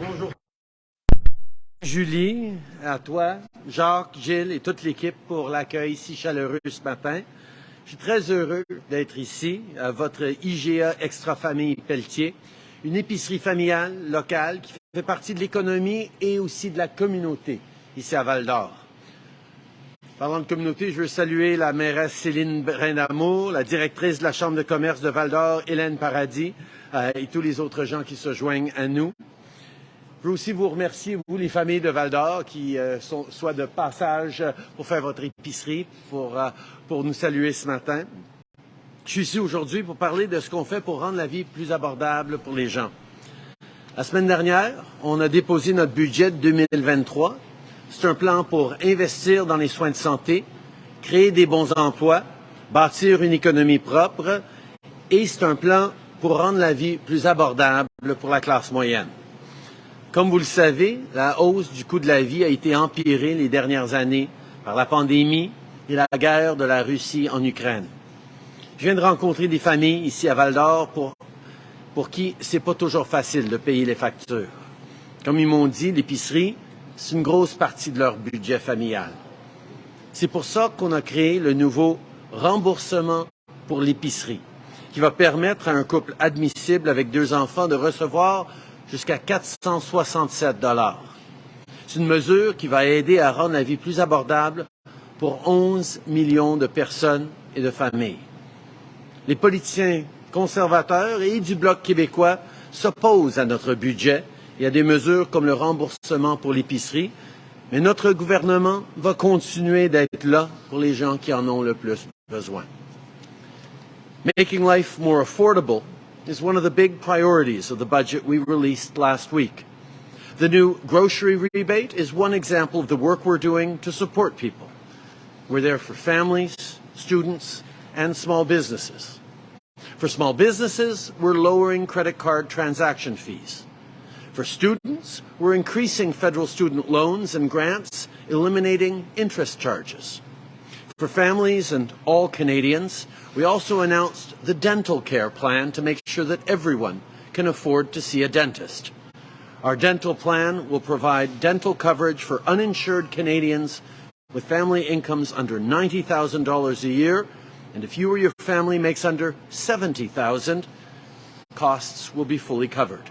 Bonjour. Julie, à toi, Jacques, Gilles et toute l'équipe pour l'accueil si chaleureux ce matin. Je suis très heureux d'être ici, à votre IGA Extra Famille Pelletier, une épicerie familiale locale qui fait partie de l'économie et aussi de la communauté ici à Val-d'Or. Parlant de communauté, je veux saluer la mairesse Céline Brindamour, la directrice de la Chambre de commerce de Val-d'Or, Hélène Paradis, et tous les autres gens qui se joignent à nous. Je veux aussi vous remercier, vous, les familles de Val-d'Or, qui sont soit de passage pour faire votre épicerie, pour nous saluer ce matin. Je suis ici aujourd'hui pour parler de ce qu'on fait pour rendre la vie plus abordable pour les gens. La semaine dernière, on a déposé notre budget de 2023. C'est un plan pour investir dans les soins de santé, créer des bons emplois, bâtir une économie propre, et c'est un plan pour rendre la vie plus abordable pour la classe moyenne. Comme vous le savez, la hausse du coût de la vie a été empirée les dernières années par la pandémie et la guerre de la Russie en Ukraine. Je viens de rencontrer des familles ici à Val-d'Or pour qui c'est pas toujours facile de payer les factures. Comme ils m'ont dit, l'épicerie, c'est une grosse partie de leur budget familial. C'est pour ça qu'on a créé le nouveau remboursement pour l'épicerie, qui va permettre à un couple admissible avec 2 enfants de recevoir jusqu'à 467 $. C'est une mesure qui va aider à rendre la vie plus abordable pour 11 millions de personnes et de familles. Les politiciens conservateurs et du Bloc québécois s'opposent à notre budget et à des mesures comme le remboursement pour l'épicerie, mais notre gouvernement va continuer d'être là pour les gens qui en ont le plus besoin. Making life more affordable is one of the big priorities of the budget we released last week. The new grocery rebate is one example of the work we're doing to support people. We're there for families, students, and small businesses. For small businesses, we're lowering credit card transaction fees. For students, we're increasing federal student loans and grants, eliminating interest charges. For families and all Canadians, we also announced the dental care plan to make sure that everyone can afford to see a dentist. Our dental plan will provide dental coverage for uninsured Canadians with family incomes under $90,000 a year, and if you or your family makes under $70,000, costs will be fully covered.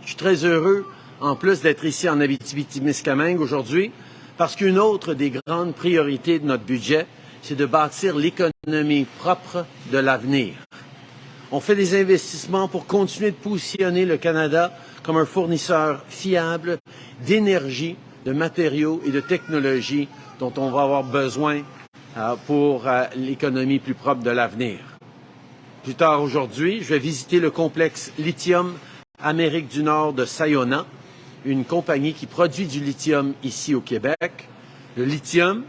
Je suis très heureux, en plus, d'être ici en Abitibi-Témiscamingue aujourd'hui, parce qu'une autre des grandes priorités de notre budget, c'est de bâtir l'économie propre de l'avenir. On fait des investissements pour continuer de positionner le Canada comme un fournisseur fiable d'énergie, de matériaux et de technologies dont on va avoir besoin pour l'économie plus propre de l'avenir. Plus tard aujourd'hui, je vais visiter le complexe Lithium Amérique du Nord de Sayona, une compagnie qui produit du lithium ici au Québec. Le lithium,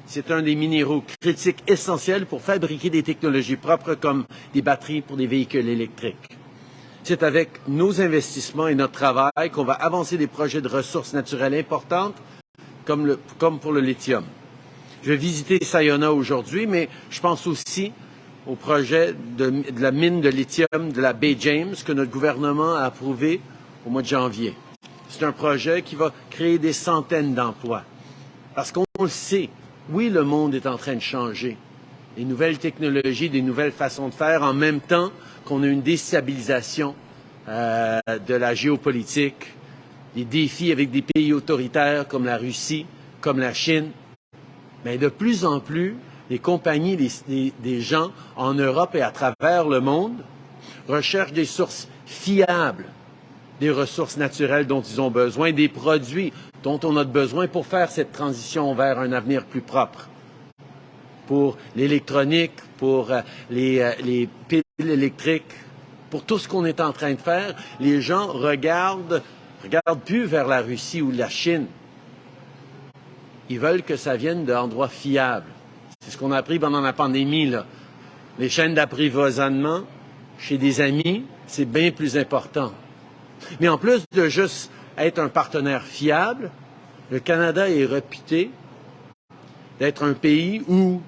c'est un des minéraux critiques essentiels pour fabriquer des technologies propres comme des batteries pour des véhicules électriques. C'est avec nos investissements et notre travail qu'on va avancer des projets de ressources naturelles importantes comme pour le lithium. Je vais visiter Sayona aujourd'hui, mais je pense aussi au projet de la mine de lithium de la baie James que notre gouvernement a approuvé au mois de janvier. C'est un projet qui va créer des centaines d'emplois. Parce qu'on le sait, oui, le monde est en train de changer. Les nouvelles technologies, des nouvelles façons de faire, en même temps qu'on a une déstabilisation de la géopolitique, des défis avec des pays autoritaires comme la Russie, comme la Chine. Mais de plus en plus, les compagnies, des gens en Europe et à travers le monde recherchent des sources fiables des ressources naturelles dont ils ont besoin, des produits dont on a besoin pour faire cette transition vers un avenir plus propre. Pour l'électronique, pour les piles électriques, pour tout ce qu'on est en train de faire, les gens regardent plus vers la Russie ou la Chine. Ils veulent que ça vienne d'endroits fiables. C'est ce qu'on a appris pendant la pandémie, là. Les chaînes d'approvisionnement chez des amis, c'est bien plus important. Mais en plus de juste être un partenaire fiable, le Canada est réputé d'être un pays où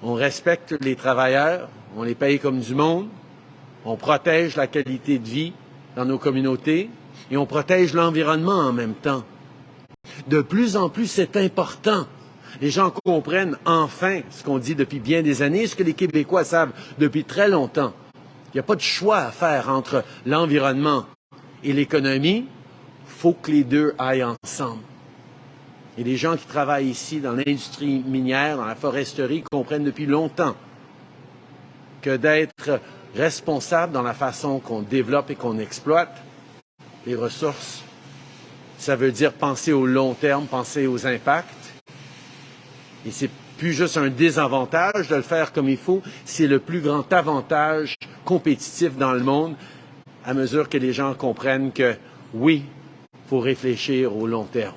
on respecte les travailleurs, on les paye comme du monde, on protège la qualité de vie dans nos communautés et on protège l'environnement en même temps. De plus en plus, c'est important. Les gens comprennent enfin ce qu'on dit depuis bien des années, ce que les Québécois savent depuis très longtemps. Il n'y a pas de choix à faire entre l'environnement et l'économie. Il faut que les deux aillent ensemble. Et les gens qui travaillent ici dans l'industrie minière, dans la foresterie, comprennent depuis longtemps que d'être responsable dans la façon qu'on développe et qu'on exploite les ressources, ça veut dire penser au long terme, penser aux impacts. Et c'est plus juste un désavantage de le faire comme il faut, c'est le plus grand avantage compétitif dans le monde à mesure que les gens comprennent que oui, il faut réfléchir au long terme.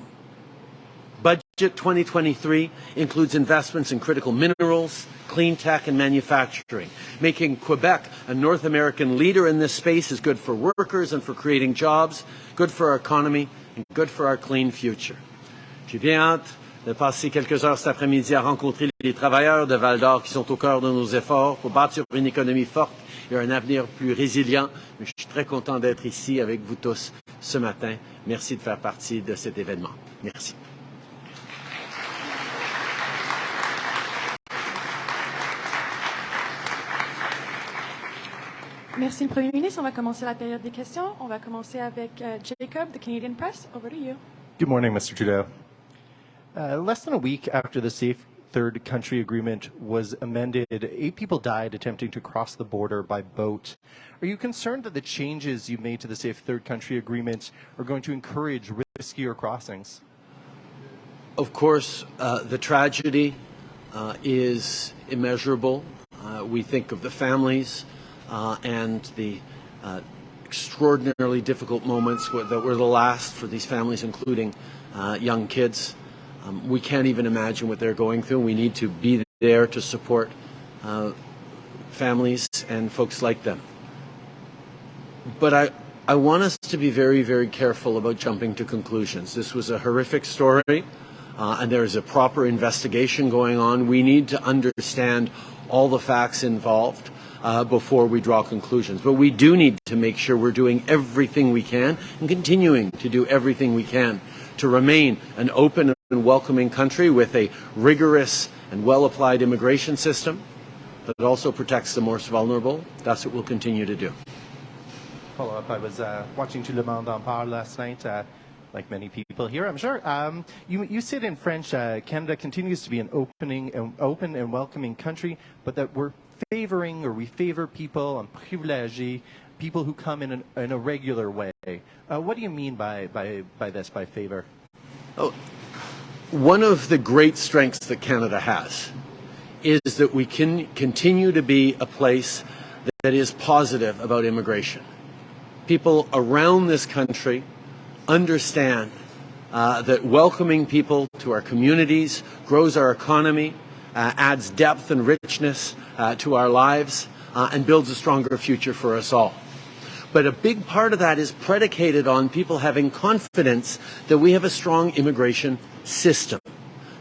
Budget 2023 includes investments in critical minerals, clean tech and manufacturing. Making Quebec a North American leader in this space is good for workers and for creating jobs, good for our economy and good for our clean future. J'ai bien hâte de passer quelques heures cet après-midi à rencontrer les travailleurs de Val-d'Or qui sont au cœur de nos efforts pour bâtir une économie forte et un avenir plus résilient. Mais je suis très content d'être ici avec vous tous ce matin. Merci de faire partie de cet événement. Merci. Merci, le Premier ministre. On va commencer la période des questions. On va commencer avec Jacob, the Canadian Press. Over to you. Good morning, Mr. Trudeau. Less than a week after the Safe Third Country Agreement was amended, 8 people died attempting to cross the border by boat. Are you concerned that the changes you made to the Safe Third Country Agreement are going to encourage riskier crossings? Of course, the tragedy is immeasurable. We think of the families and the extraordinarily difficult moments that were the last for these families, including young kids. We can't even imagine what they're going through. We need to be there to support families and folks like them. But I want us to be very, very careful about jumping to conclusions. This was a horrific story, and there is a proper investigation going on. We need to understand all the facts involved before we draw conclusions. But we do need to make sure we're doing everything we can and continuing to do everything we can to remain an open and welcoming country with a rigorous and well-applied immigration system that also protects the most vulnerable. That's what we'll continue to do. Follow-up, I was watching Tout le monde en parle last night, like many people here, I'm sure. You said in French, Canada continues to be an open and welcoming country, but that we're favoring, or we favor people and privilégiés, people who come in a regular way. What do you mean by this, by favor? Oh, one of the great strengths that Canada has is that we can continue to be a place that is positive about immigration. People around this country understand that welcoming people to our communities grows our economy, adds depth and richness to our lives, and builds a stronger future for us all. But a big part of that is predicated on people having confidence that we have a strong immigration system,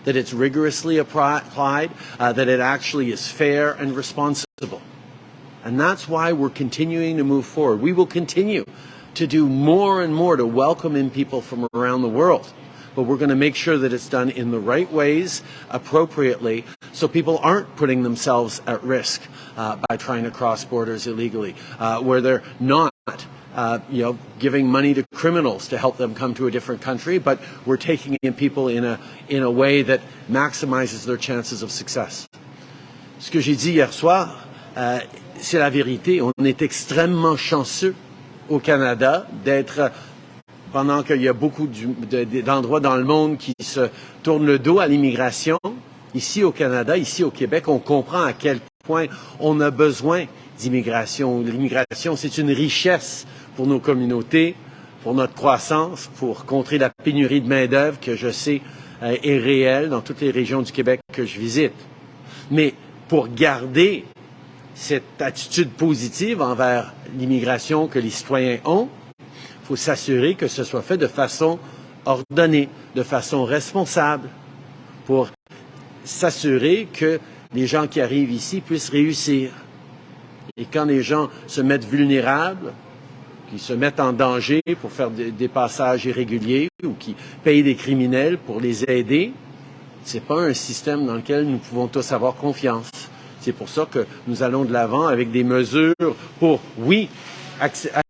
that it's rigorously applied, that it actually is fair and responsible. And that's why we're continuing to move forward. We will continue to do more and more to welcome in people from around the world. But we're going to make sure that it's done in the right ways, appropriately, so people aren't putting themselves at risk by trying to cross borders illegally, where they're not giving money to criminals to help them come to a different country, but we're taking in people in a way that maximizes their chances of success. Ce que j'ai dit hier soir, c'est la vérité. On est extrêmement chanceux au Canada d'être, pendant qu'il y a beaucoup d'endroits dans le monde qui se tournent le dos à l'immigration, ici au Canada, ici au Québec, on comprend à quel point on a besoin d'immigration. L'immigration, c'est une richesse pour nos communautés, pour notre croissance, pour contrer la pénurie de main-d'œuvre que je sais est réelle dans toutes les régions du Québec que je visite. Mais pour garder cette attitude positive envers l'immigration que les citoyens ont, il faut s'assurer que ce soit fait de façon ordonnée, de façon responsable, pour s'assurer que les gens qui arrivent ici puissent réussir. Et quand les gens se mettent vulnérables, qui se mettent en danger pour faire des passages irréguliers ou qui payent des criminels pour les aider, c'est pas un système dans lequel nous pouvons tous avoir confiance. C'est pour ça que nous allons de l'avant avec des mesures pour, oui,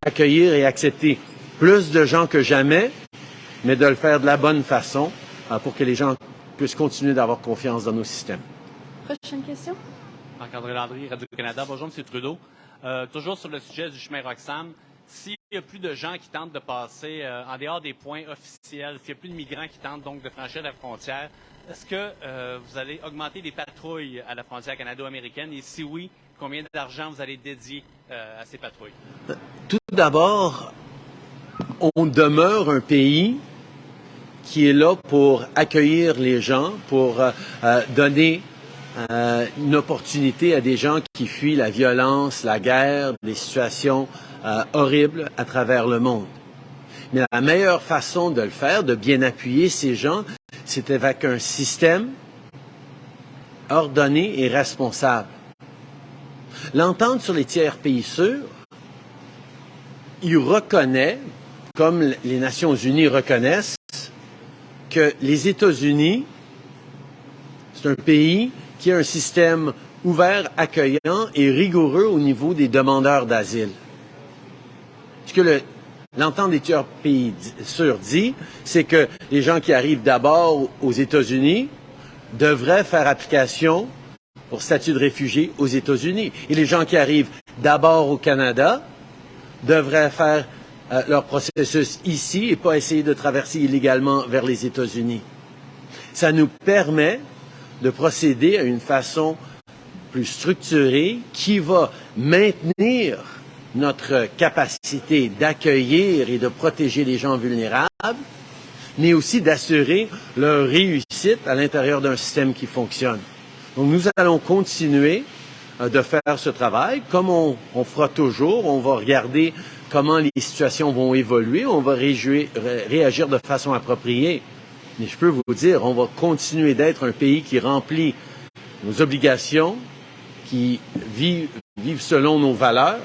accueillir et accepter plus de gens que jamais, mais de le faire de la bonne façon pour que les gens puissent continuer d'avoir confiance dans nos systèmes. Prochaine question. Marc-André Landry, Radio-Canada. Bonjour, M. Trudeau. Toujours sur le sujet du chemin Roxham, s'il y a plus de gens qui tentent de passer en dehors des points officiels, s'il y a plus de migrants qui tentent donc de franchir la frontière, est-ce que vous allez augmenter les patrouilles à la frontière canado-américaine? Et si oui, combien d'argent vous allez dédier à ces patrouilles? Tout d'abord, on demeure un pays qui est là pour accueillir les gens, pour donner une opportunité à des gens qui fuient la violence, la guerre, des situations horribles à travers le monde. Mais la meilleure façon de le faire, de bien appuyer ces gens, c'est avec un système ordonné et responsable. L'entente sur les tiers pays sûrs, il reconnaît, comme les Nations unies reconnaissent, que les États-Unis, c'est un pays qui a un système ouvert, accueillant et rigoureux au niveau des demandeurs d'asile. Ce que l'entente des tiers pays sûrs dit, c'est que les gens qui arrivent d'abord aux États-Unis devraient faire application pour statut de réfugié aux États-Unis. Et les gens qui arrivent d'abord au Canada devraient faire leur processus ici et pas essayer de traverser illégalement vers les États-Unis. Ça nous permet de procéder à une façon plus structurée qui va maintenir notre capacité d'accueillir et de protéger les gens vulnérables, mais aussi d'assurer leur réussite à l'intérieur d'un système qui fonctionne. Donc, nous allons continuer de faire ce travail, comme on fera toujours. On va regarder comment les situations vont évoluer. On va réagir de façon appropriée. Mais je peux vous dire, on va continuer d'être un pays qui remplit nos obligations, qui vivent selon nos valeurs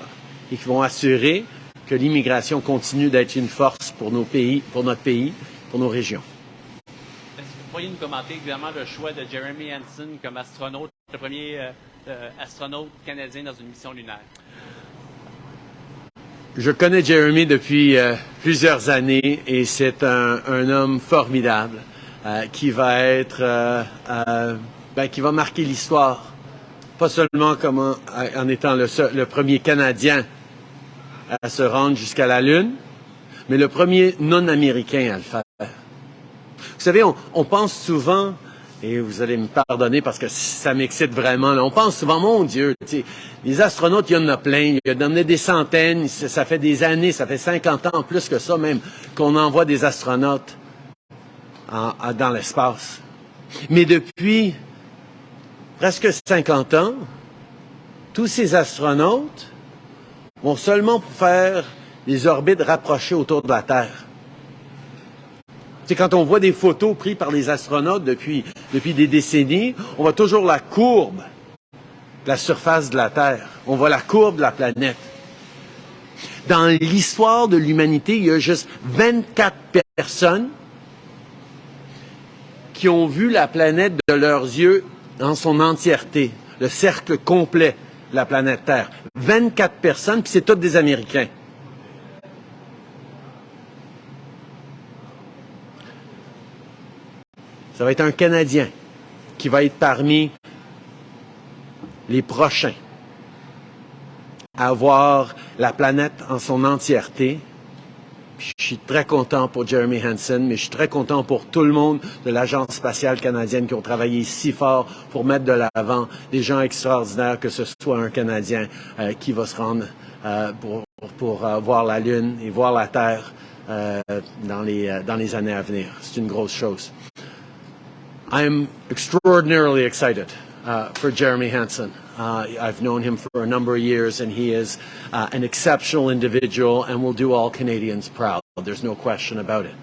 et qui vont assurer que l'immigration continue d'être une force pour nos pays, pour notre pays, pour nos régions. Est-ce que vous pourriez nous commenter évidemment le choix de Jeremy Hansen comme astronaute, le premier astronaute canadien dans une mission lunaire? Je connais Jeremy depuis plusieurs années et c'est un homme formidable qui va être, qui va marquer l'histoire, pas seulement en étant le premier Canadien à se rendre jusqu'à la Lune, mais le premier non-américain à le faire. Vous savez, on pense souvent, et vous allez me pardonner parce que ça m'excite vraiment, là, on pense souvent, mon Dieu, les astronautes, il y en a plein, il y en a des centaines, ça fait des années, ça fait 50 ans, plus que ça même, qu'on envoie des astronautes dans l'espace. Mais depuis presque 50 ans, tous ces astronautes vont seulement pour faire des orbites rapprochées autour de la Terre. C'est quand on voit des photos prises par les astronautes depuis des décennies, on voit toujours la courbe de la surface de la Terre. On voit la courbe de la planète. Dans l'histoire de l'humanité, il y a juste 24 personnes qui ont vu la planète de leurs yeux dans son entièreté, le cercle complet de la planète Terre. 24 personnes, puis c'est tous des Américains. Ça va être un Canadien qui va être parmi les prochains à voir la planète en son entièreté. Puis je suis très content pour Jeremy Hansen, mais je suis très content pour tout le monde de l'Agence spatiale canadienne qui ont travaillé si fort pour mettre de l'avant des gens extraordinaires, que ce soit un Canadien qui va se rendre pour voir la Lune et voir la Terre dans les années à venir. C'est une grosse chose. I'm extraordinarily excited for Jeremy Hansen. I've known him for a number of years, and he is an exceptional individual and will do all Canadians proud. There's no question about it.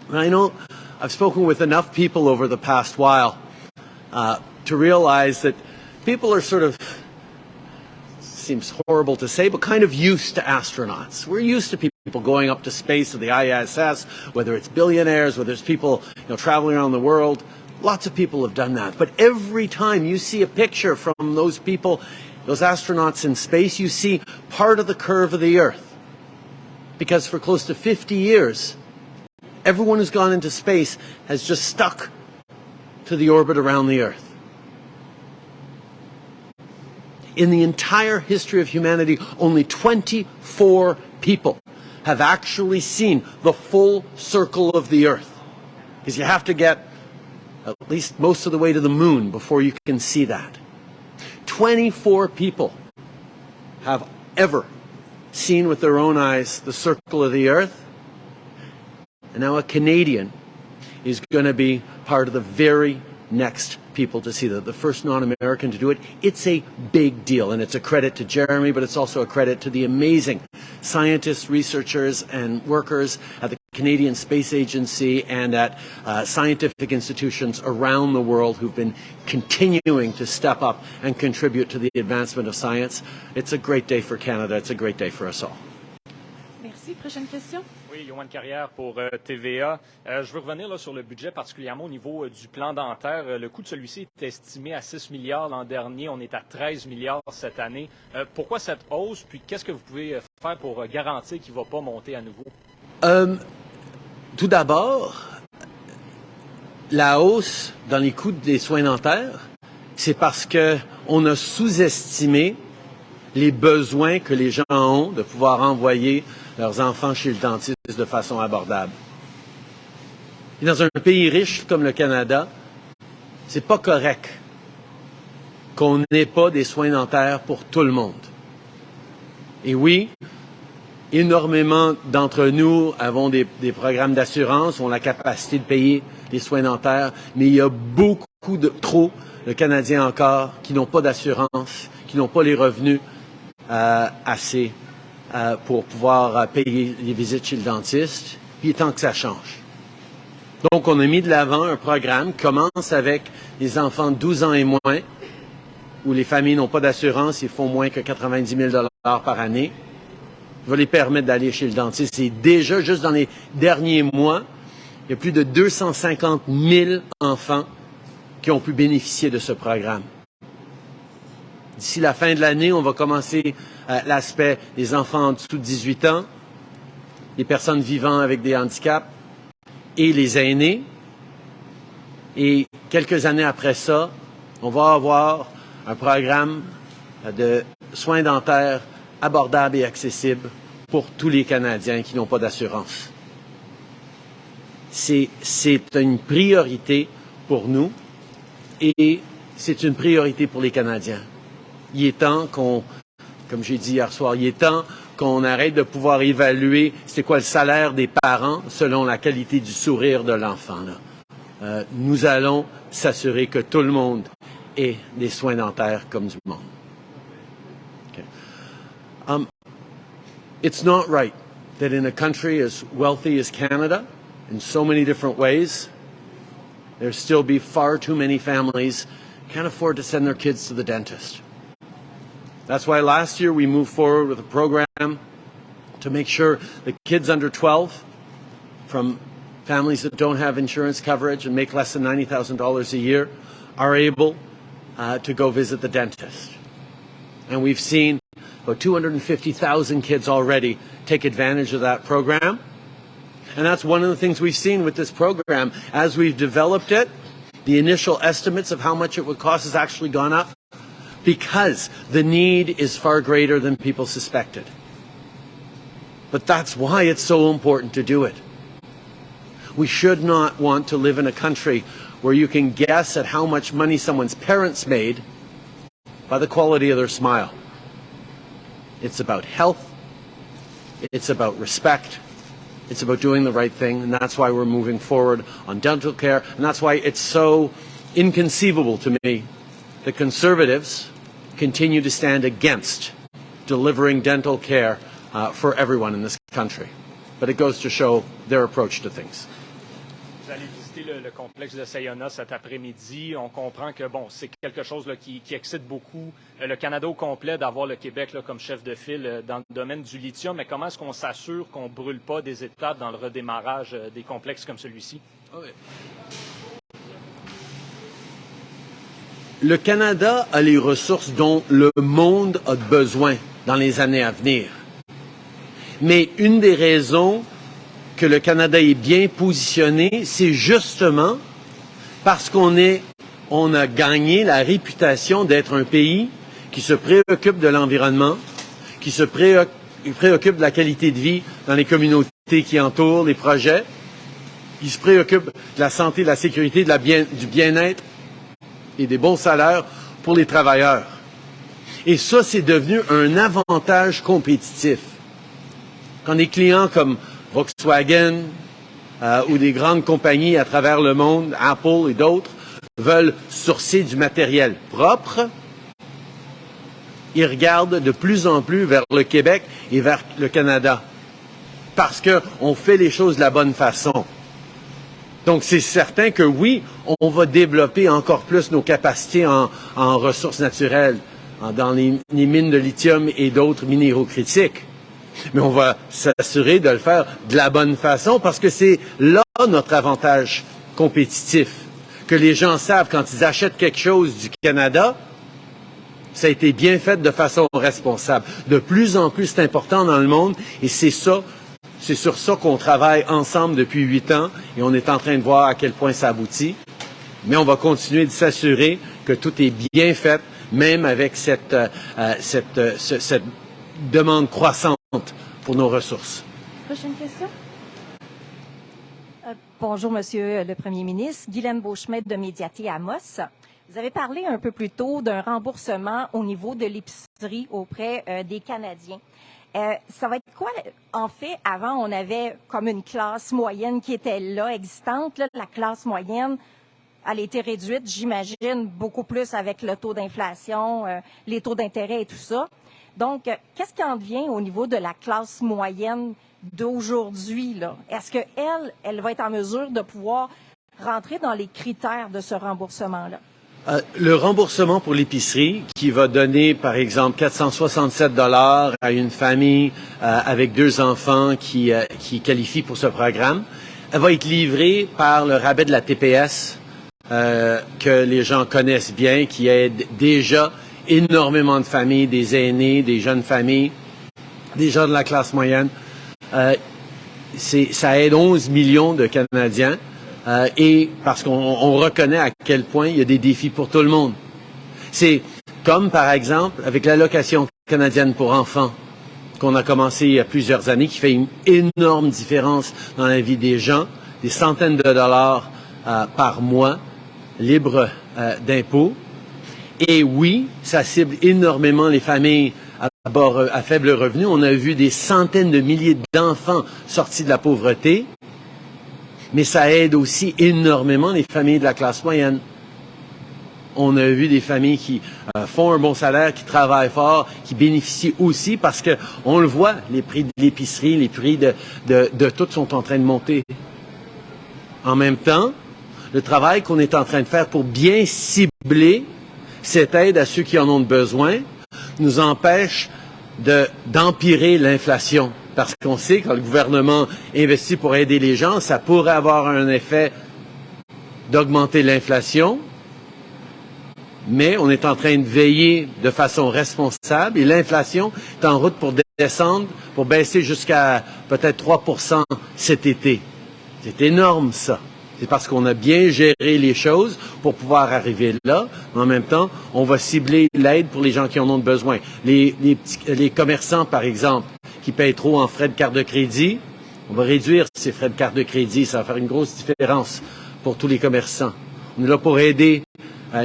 And I know I've spoken with enough people over the past while to realize that people are sort of seems horrible to say, but kind of used to astronauts. We're used to people going up to space, to the ISS, whether it's billionaires, whether it's people traveling around the world. Lots of people have done that. But every time you see a picture from those people, those astronauts in space, you see part of the curve of the Earth. Because for close to 50 years, everyone who's gone into space has just stuck to the orbit around the Earth. In the entire history of humanity, only 24 people have actually seen the full circle of the Earth. Because you have to get at least most of the way to the moon before you can see that. 24 people have ever seen with their own eyes the circle of the Earth. And now a Canadian is going to be part of the very next people to see that, the first non-American to do it. It's a big deal, and it's a credit to Jeremy, but it's also a credit to the amazing scientists, researchers, and workers at the Canadian Space Agency and at scientific institutions around the world who've been continuing to step up and contribute to the advancement of science. It's a great day for Canada. It's a great day for us all. Merci. Prochaine question. Oui, Yoann Carrière pour TVA. Je veux revenir là, sur le budget, particulièrement au niveau du plan dentaire. Le coût de celui-ci est estimé à 6 milliards l'an dernier. On est à 13 milliards cette année. Pourquoi cette hausse? Puis qu'est-ce que vous pouvez faire pour garantir qu'il ne va pas monter à nouveau? Tout d'abord, la hausse dans les coûts des soins dentaires, c'est parce qu'on a sous-estimé les besoins que les gens ont de pouvoir envoyer leurs enfants chez le dentiste de façon abordable. Et dans un pays riche comme le Canada, c'est pas correct qu'on n'ait pas des soins dentaires pour tout le monde. Et oui, énormément d'entre nous avons des programmes d'assurance, ont la capacité de payer des soins dentaires, mais il y a beaucoup de Canadiens encore, qui n'ont pas d'assurance, qui n'ont pas les revenus assez pour pouvoir payer les visites chez le dentiste. Puis il est temps que ça change. Donc, on a mis de l'avant un programme qui commence avec les enfants de 12 ans et moins, où les familles n'ont pas d'assurance, ils font moins que 90 000 $ par année. Il va les permettre d'aller chez le dentiste. Et déjà, juste dans les derniers mois, il y a plus de 250 000 enfants qui ont pu bénéficier de ce programme. D'ici la fin de l'année, on va commencer l'aspect des enfants en dessous de 18 ans, les personnes vivant avec des handicaps et les aînés. Et quelques années après ça, on va avoir un programme de soins dentaires abordables et accessibles pour tous les Canadiens qui n'ont pas d'assurance. C'est une priorité pour nous et c'est une priorité pour les Canadiens. Il est temps qu'on, comme j'ai dit hier soir, il est temps qu'on arrête de pouvoir évaluer c'est quoi le salaire des parents selon la qualité du sourire de l'enfant. Nous allons s'assurer que tout le monde ait des soins dentaires comme du monde. Okay. It's not right that in a country as wealthy as Canada, in so many different ways, there still be far too many families can't afford to send their kids to the dentist. That's why last year we moved forward with a program to make sure the kids under 12 from families that don't have insurance coverage and make less than $90,000 a year are able to go visit the dentist. And we've seen about 250,000 kids already take advantage of that program. And that's one of the things we've seen with this program. As we've developed it, the initial estimates of how much it would cost has actually gone up because the need is far greater than people suspected. But that's why it's so important to do it. We should not want to live in a country where you can guess at how much money someone's parents made by the quality of their smile. It's about health. It's about respect. It's about doing the right thing, and that's why we're moving forward on dental care, and that's why it's so inconceivable to me that Conservatives continue to stand against delivering dental care for everyone in this country. But it goes to show their approach to things. Vous allez visiter le complexe de Sayona cet après-midi. On comprend que bon, c'est quelque chose là, qui excite beaucoup le Canada au complet d'avoir le Québec là, comme chef de file dans le domaine du lithium. Mais comment est-ce qu'on s'assure qu'on ne brûle pas des étapes dans le redémarrage des complexes comme celui-ci? Oui. Le Canada a les ressources dont le monde a besoin dans les années à venir. Mais une des raisons que le Canada est bien positionné, c'est justement parce qu'on a gagné la réputation d'être un pays qui se préoccupe de l'environnement, qui se préoccupe de la qualité de vie dans les communautés qui entourent les projets, qui se préoccupe de la santé, de la sécurité, du bien-être et des bons salaires pour les travailleurs. Et ça, c'est devenu un avantage compétitif. Quand des clients comme Volkswagen ou des grandes compagnies à travers le monde, Apple et d'autres, veulent sourcer du matériel propre, ils regardent de plus en plus vers le Québec et vers le Canada. Parce qu'on fait les choses de la bonne façon. Donc, c'est certain que oui, on va développer encore plus nos capacités en ressources naturelles, dans les mines de lithium et d'autres minéraux critiques. Mais on va s'assurer de le faire de la bonne façon parce que c'est là notre avantage compétitif. Que les gens savent quand ils achètent quelque chose du Canada, ça a été bien fait de façon responsable. De plus en plus, c'est important dans le monde et c'est sur ça qu'on travaille ensemble depuis 8 ans et on est en train de voir à quel point ça aboutit. Mais on va continuer de s'assurer que tout est bien fait, même avec cette demande croissante pour nos ressources. Prochaine question. Bonjour, Monsieur le Premier ministre. Guylaine Beauchemin de Médiaté Amos. Vous avez parlé un peu plus tôt d'un remboursement au niveau de l'épicerie auprès des Canadiens. Ça va être quoi? En fait, avant, on avait comme une classe moyenne qui était là, existante. Là, la classe moyenne, elle a été réduite, j'imagine, beaucoup plus avec le taux d'inflation, les taux d'intérêt et tout ça. Donc, qu'est-ce qui en devient au niveau de la classe moyenne d'aujourd'hui, là? Est-ce qu'elle va être en mesure de pouvoir rentrer dans les critères de ce remboursement-là? Le remboursement pour l'épicerie, qui va donner, par exemple, 467 $ à une famille avec 2 enfants qui qualifie pour ce programme, elle va être livrée par le rabais de la TPS que les gens connaissent bien, qui aide déjà énormément de familles, des aînés, des jeunes familles, des gens de la classe moyenne. Ça aide 11 millions de Canadiens. Et parce qu'on reconnaît à quel point il y a des défis pour tout le monde. C'est comme, par exemple, avec l'allocation canadienne pour enfants, qu'on a commencé il y a plusieurs années, qui fait une énorme différence dans la vie des gens, des centaines de dollars par mois, libres d'impôts. Et oui, ça cible énormément les familles à faible revenu. On a vu des centaines de milliers d'enfants sortis de la pauvreté. Mais ça aide aussi énormément les familles de la classe moyenne. On a vu des familles qui font un bon salaire, qui travaillent fort, qui bénéficient aussi parce que on le voit, les prix de l'épicerie, les prix de tout sont en train de monter. En même temps, le travail qu'on est en train de faire pour bien cibler cette aide à ceux qui en ont besoin nous empêche d'empirer l'inflation. Parce qu'on sait que quand le gouvernement investit pour aider les gens, ça pourrait avoir un effet d'augmenter l'inflation. Mais on est en train de veiller de façon responsable et l'inflation est en route pour descendre, pour baisser jusqu'à peut-être 3 % cet été. C'est énorme, ça. C'est parce qu'on a bien géré les choses pour pouvoir arriver là. En même temps, on va cibler l'aide pour les gens qui en ont besoin. Les commerçants, par exemple, qui payent trop en frais de carte de crédit, on va réduire ces frais de carte de crédit. Ça va faire une grosse différence pour tous les commerçants. On est là pour aider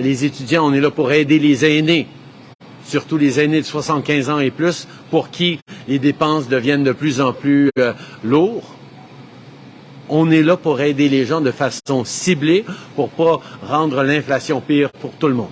les étudiants, on est là pour aider les aînés, surtout les aînés de 75 ans et plus, pour qui les dépenses deviennent de plus en plus lourdes. On est là pour aider les gens de façon ciblée pour pas rendre l'inflation pire pour tout le monde.